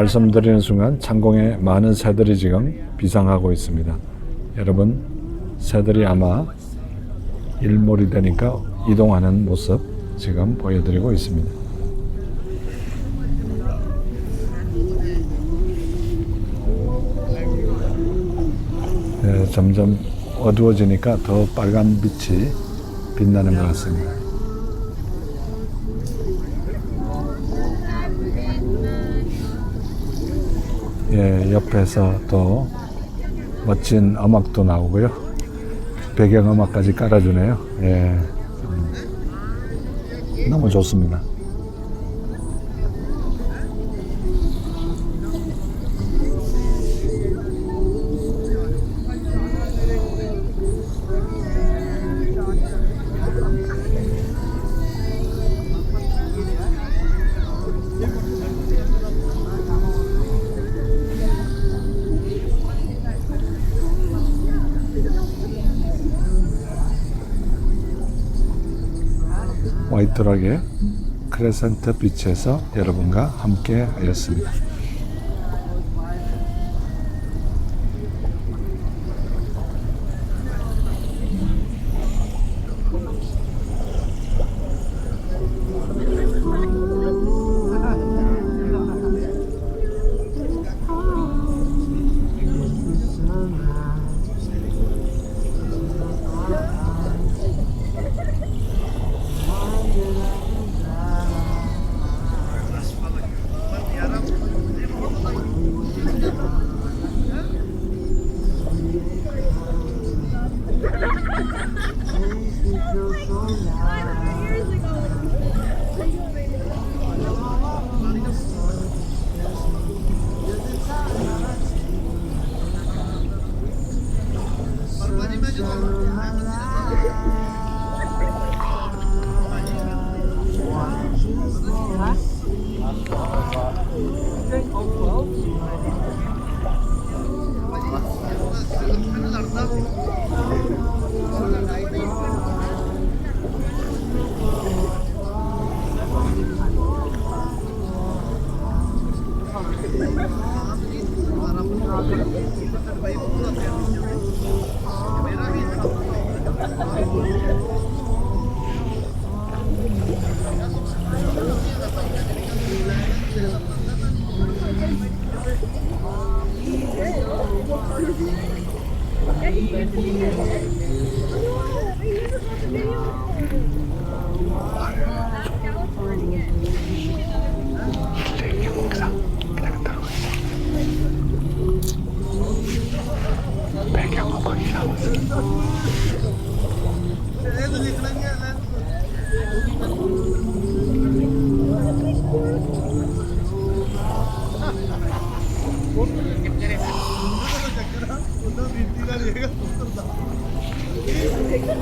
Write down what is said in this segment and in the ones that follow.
말씀드리는 순간 창공에 많은 새들이 지금 비상하고 있습니다. 여러분, 새들이 아마 일몰이 되니까 이동하는 모습 지금 보여드리고 있습니다. 네, 점점 어두워지니까 더 빨간 빛이 빛나는 것 같습니다. 예, 옆에서 또 멋진 음악도 나오고요. 배경음악까지 깔아주네요. 예, 너무 좋습니다. 화이트락의 크레센트 비치에서 여러분과 함께 하였습니다.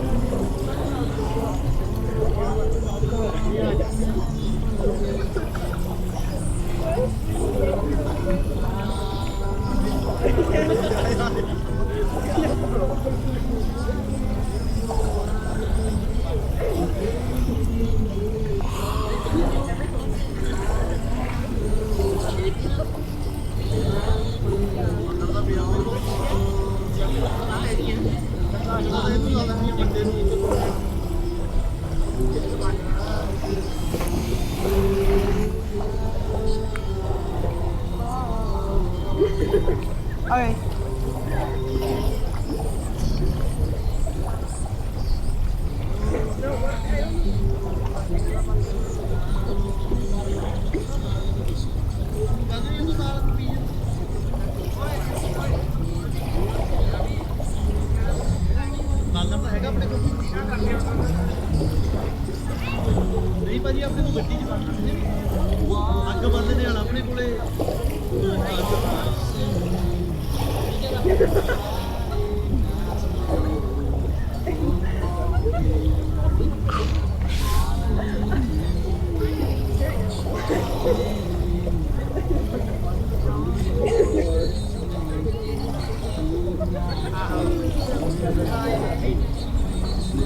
Okay. ਨਹੀਂ ਭਾਜੀ ਆਪਣੇ ਕੋਲ ਗੱਡੀ ਚ ਅੱਗ ਬੰਦ ਨੇ ਆਪਣੇ ਕੋਲੇ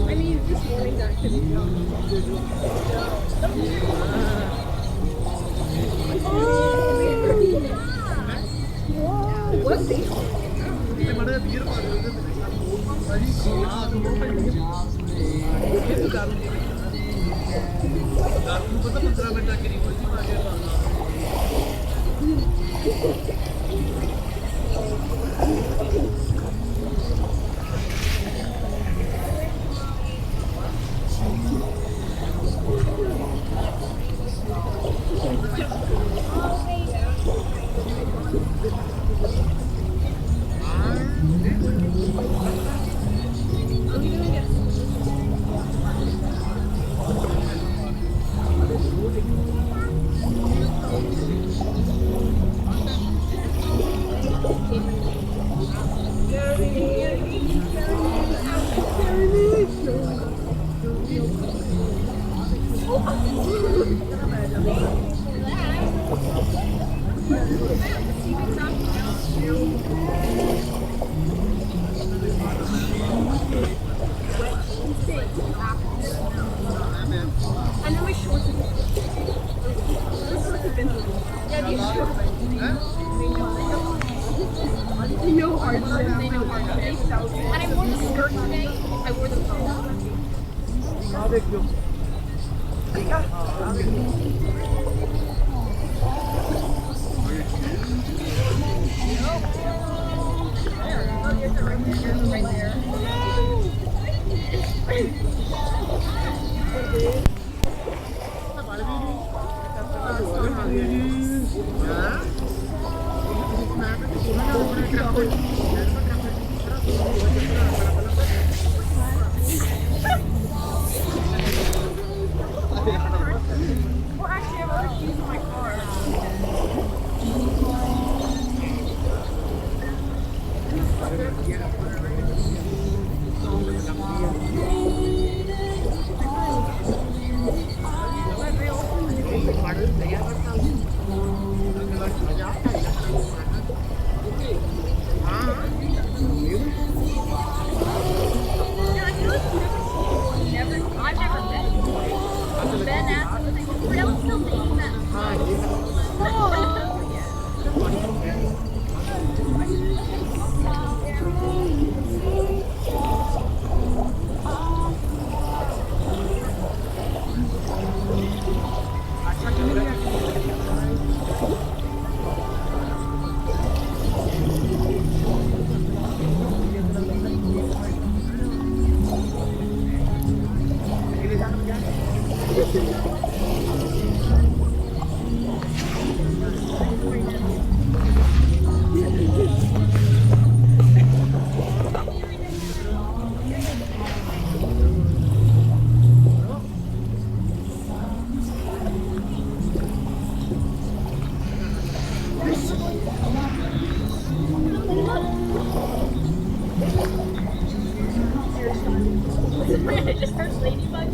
I mean, this morning's activity. Oh! ਇਹ ਬੜਾ ਵੀਰ ਪਾ ਦਿੰਦੇ ਨੇ ਭਾਜੀ ਆ ਤੋਂ ਇਹ ਤਾਂ ਦਾਰੂ ਨੂੰ ਪਤਾ 15 ਮਿੰਟ ਤੱਕ ਨਹੀਂ ਪਹੁੰਚੀ ਆ ਗਿਆ I know my shorts are yeah, these shorts. They know hardship. They know hardship. And I wore the skirt today. I wore the top. ਆ ਦੇਖਿਓ Right there. Well, actually, I have other shoes in my car. Yeah, I feel like I've never met him. Ben asked him, like, "Real still thinking that?" I just heard ladybug.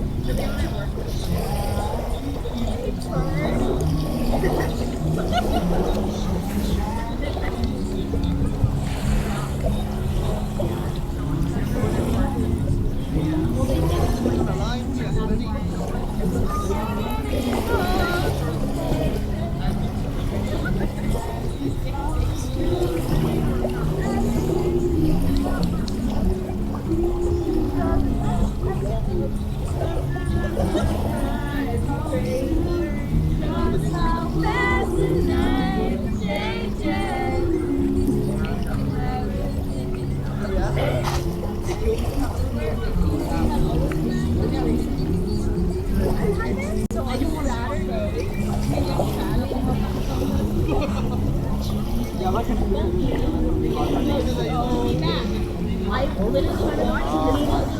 I literally started watching videos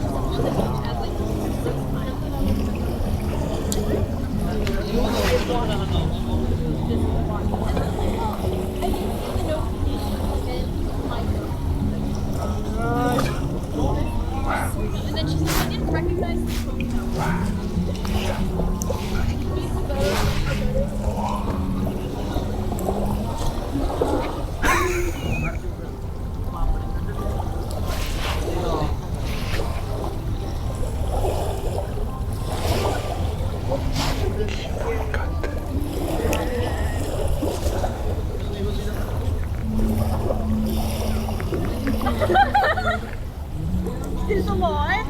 as like and then she said I didn't recognize the phone. He's alive.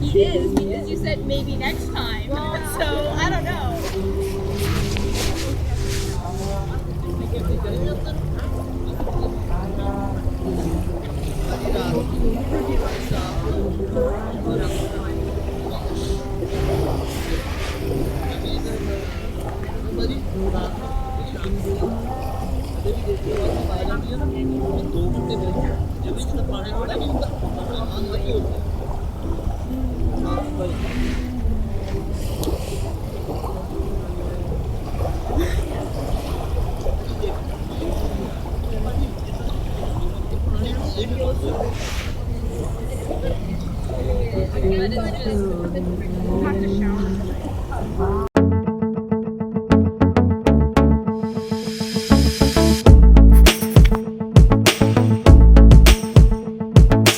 He is because you said maybe next time. So I don't know. That is just have to shower.